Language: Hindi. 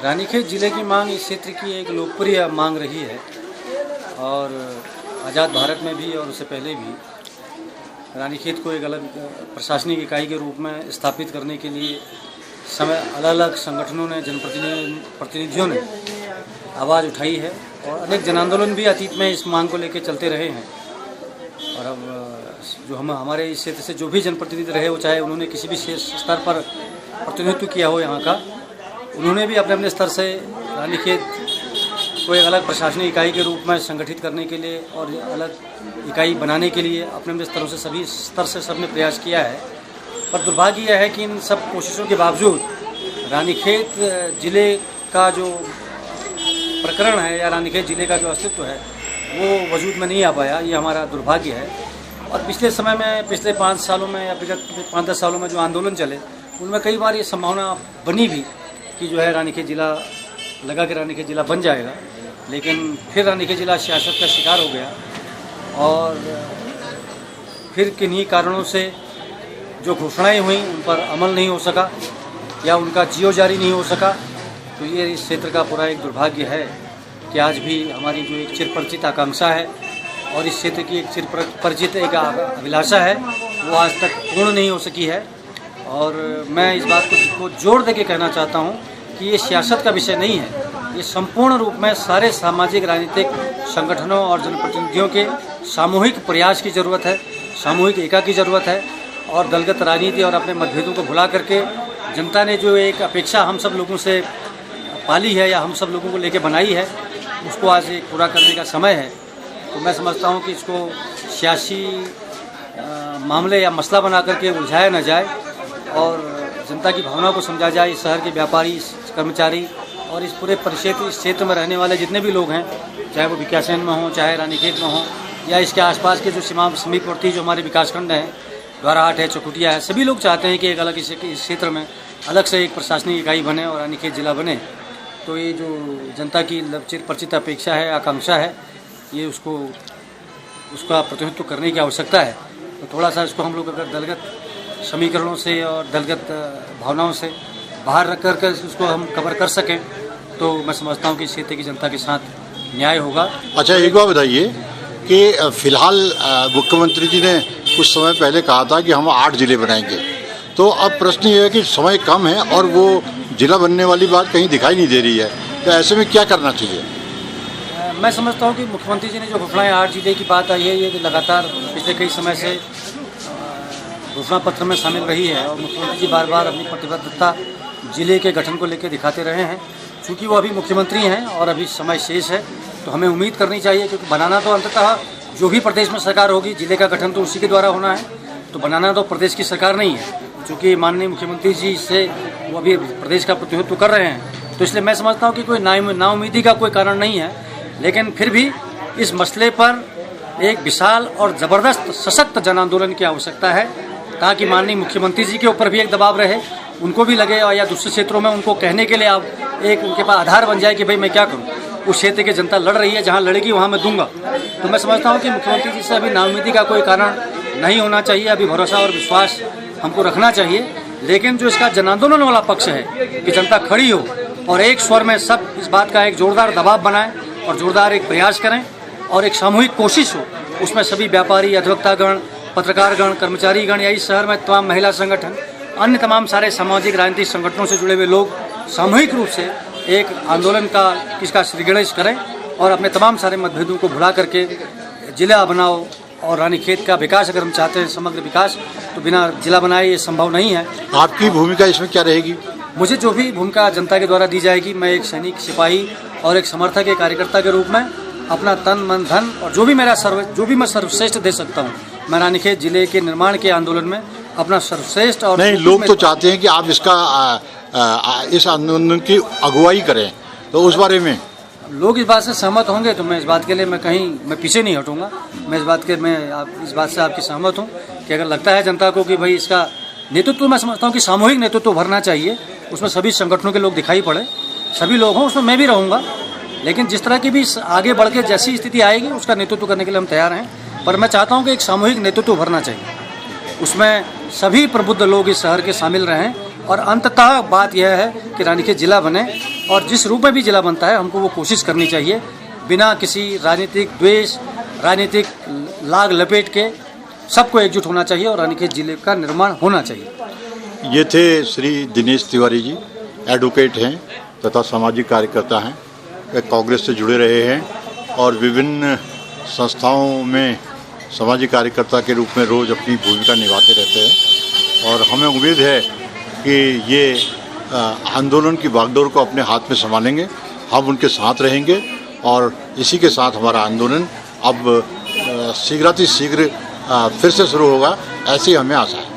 रानीखेत जिले की मांग इस क्षेत्र की एक लोकप्रिय मांग रही है और आज़ाद भारत में भी और उससे पहले भी रानीखेत को एक अलग प्रशासनिक इकाई के रूप में स्थापित करने के लिए अलग अलग संगठनों ने, जनप्रतिनिधियों ने आवाज़ उठाई है और अनेक जन आंदोलन भी अतीत में इस मांग को लेकर चलते रहे हैं। और अब जो हमारे इस क्षेत्र से जो भी जनप्रतिनिधि रहे हो, चाहे उन्होंने किसी भी स्तर पर प्रतिनिधित्व किया हो यहाँ का, उन्होंने भी अपने अपने स्तर से रानीखेत को एक अलग प्रशासनिक इकाई के रूप में संगठित करने के लिए और अलग इकाई बनाने के लिए अपने अपने स्तरों से सभी स्तर से सबने प्रयास किया है। पर दुर्भाग्य यह है कि इन सब कोशिशों के बावजूद रानीखेत जिले का जो प्रकरण है या रानीखेत जिले का जो अस्तित्व है वो वजूद में नहीं आ पाया। ये हमारा दुर्भाग्य है। और पिछले समय में, पिछले 5 सालों में या विगत 5-10 सालों में जो आंदोलन चले, उनमें कई बार ये संभावना बनी भी कि जो है रानीखेत जिला लगा कि रानीखेत जिला बन जाएगा, लेकिन फिर रानीखेत जिला सियासत का शिकार हो गया और फिर किन्हीं कारणों से जो घोषणाएं हुई उन पर अमल नहीं हो सका या उनका जियो जारी नहीं हो सका। तो ये इस क्षेत्र का पूरा एक दुर्भाग्य है कि आज भी हमारी जो एक चिरपरिचित आकांक्षा है और इस क्षेत्र की एक चिरपरिचित एक अभिलाषा है वो आज तक पूर्ण नहीं हो सकी है। और मैं इस बात को जोर दे के कहना चाहता हूँ कि ये सियासत का विषय नहीं है, ये संपूर्ण रूप में सारे सामाजिक राजनीतिक संगठनों और जनप्रतिनिधियों के सामूहिक प्रयास की ज़रूरत है, सामूहिक एकता की ज़रूरत है। और दलगत राजनीति और अपने मतभेदों को भुला करके जनता ने जो एक अपेक्षा हम सब लोगों से पाली है या हम सब लोगों को लेके बनाई है, उसको आज एक पूरा करने का समय है। तो मैं समझता हूँ कि इसको सियासी मामले या मसला बना करके उलझाया न जाए और जनता की भावना को समझा जाए। इस शहर के व्यापारी, कर्मचारी और इस पूरे परिक्षेत्र, इस क्षेत्र में रहने वाले जितने भी लोग हैं, चाहे वो विकासखंड में हों, चाहे रानीखेत में हों या इसके आसपास के जो समीपवर्ती जो हमारे विकासखंड हैं, द्वाराहाट है, चकुटिया है, सभी लोग चाहते हैं कि एक अलग इस क्षेत्र में अलग से एक प्रशासनिक इकाई बने और रानीखेत जिला बने। तो ये जो जनता की चिरपरिचित अपेक्षा है, आकांक्षा है, ये उसका प्रतिनिधित्व करने की आवश्यकता है। तो थोड़ा सा इसको हम लोग अगर दलगत समीकरणों से और दलगत भावनाओं से बाहर रख कर उसको हम कवर कर सकें तो मैं समझता हूँ कि इस क्षेत्र की जनता के साथ न्याय होगा। अच्छा, एक बात बताइए कि फिलहाल मुख्यमंत्री जी ने कुछ समय पहले कहा था कि हम 8 जिले बनाएंगे, तो अब प्रश्न ये है कि समय कम है और वो जिला बनने वाली बात कहीं दिखाई नहीं दे रही है, तो ऐसे में क्या करना चाहिए? मैं समझता हूँ कि मुख्यमंत्री जी ने जो घोषणाएं 8 जिले की बात आई है, ये लगातार पिछले कई समय से घोषणा पत्र में शामिल रही है और मुख्यमंत्री जी बार बार अपनी प्रतिबद्धता जिले के गठन को लेकर दिखाते रहे हैं। चूँकि वो अभी मुख्यमंत्री हैं और अभी समय शेष है, तो हमें उम्मीद करनी चाहिए, क्योंकि बनाना तो अंततः जो भी प्रदेश में सरकार होगी, जिले का गठन तो उसी के द्वारा होना है, तो बनाना तो प्रदेश की सरकार नहीं है। चूँकि माननीय मुख्यमंत्री जी से वो अभी प्रदेश का प्रतिनिधित्व कर रहे हैं, तो इसलिए मैं समझता हूँ कि कोई नाउम्मीदी का कोई कारण नहीं है। लेकिन फिर भी इस मसले पर एक विशाल और ज़बरदस्त सशक्त जन आंदोलन की आवश्यकता है, ताकि माननीय मुख्यमंत्री जी के ऊपर भी एक दबाव रहे, उनको भी लगे और या दूसरे क्षेत्रों में उनको कहने के लिए आप एक उनके पास आधार बन जाए कि भाई मैं क्या करूं, उस क्षेत्र की जनता लड़ रही है, जहां लड़ेगी वहां मैं दूंगा। तो मैं समझता हूं कि मुख्यमंत्री जी से अभी नाउम्मीदी का कोई कारण नहीं होना चाहिए, अभी भरोसा और विश्वास हमको रखना चाहिए। लेकिन जो इसका जन आंदोलन वाला पक्ष है कि जनता खड़ी हो और एक स्वर में सब इस बात का एक जोरदार दबाव बनाएं और जोरदार एक प्रयास करें और एक सामूहिक कोशिश हो, उसमें सभी व्यापारी, अधिवक्तागण, पत्रकारगण, कर्मचारीगण या इस शहर में तमाम महिला संगठन, अन्य तमाम सारे सामाजिक राजनीतिक संगठनों से जुड़े हुए लोग सामूहिक रूप से एक आंदोलन का इसका श्रीगणेश करें और अपने तमाम सारे मतभेदों को भुला करके जिला बनाओ। और रानीखेत का विकास अगर हम चाहते हैं, समग्र विकास, तो बिना जिला बनाए ये संभव नहीं है। आपकी भूमिका इसमें क्या रहेगी? मुझे जो भी भूमिका जनता के द्वारा दी जाएगी, मैं एक सैनिक, सिपाही और एक समर्थक, एक कार्यकर्ता के रूप में अपना तन, मन, धन और जो भी मैं सर्वश्रेष्ठ दे सकता हूँ, मैं रानीखेत जिले के निर्माण के आंदोलन में अपना सर्वश्रेष्ठ। और नहीं, लोग तो चाहते हैं कि आप इस आंदोलन की अगुवाई करें, तो उस बारे में लोग इस बात से सहमत होंगे तो मैं इस बात के लिए मैं पीछे नहीं हटूंगा। मैं इस बात से आपकी सहमत हूँ कि अगर लगता है जनता को कि भाई इसका नेतृत्व, मैं समझता हूँ कि सामूहिक नेतृत्व भरना चाहिए, उसमें सभी संगठनों के लोग दिखाई पड़े, सभी लोग हों, उसमें मैं भी रहूँगा। लेकिन जिस तरह की भी आगे बढ़ के जैसी स्थिति आएगी उसका नेतृत्व करने के लिए हम तैयार हैं। पर मैं चाहता हूँ कि एक सामूहिक नेतृत्व भरना चाहिए, उसमें सभी प्रबुद्ध लोग इस शहर के शामिल रहें और अंततः बात यह है कि रानीखेत जिला बने और जिस रूप में भी जिला बनता है हमको वो कोशिश करनी चाहिए, बिना किसी राजनीतिक द्वेष, राजनीतिक लाग लपेट के सबको एकजुट होना चाहिए और रानीखेत जिले का निर्माण होना चाहिए। ये थे श्री दिनेश तिवारी जी, एडवोकेट हैं तथा सामाजिक कार्यकर्ता हैं, वे कांग्रेस से जुड़े रहे हैं और विभिन्न संस्थाओं में सामाजिक कार्यकर्ता के रूप में रोज़ अपनी भूमिका निभाते रहते हैं और हमें उम्मीद है कि ये आंदोलन की बागडोर को अपने हाथ में संभालेंगे। हम उनके साथ रहेंगे और इसी के साथ हमारा आंदोलन अब शीघ्रातिशीघ्र फिर से शुरू होगा, ऐसी हमें आशा है।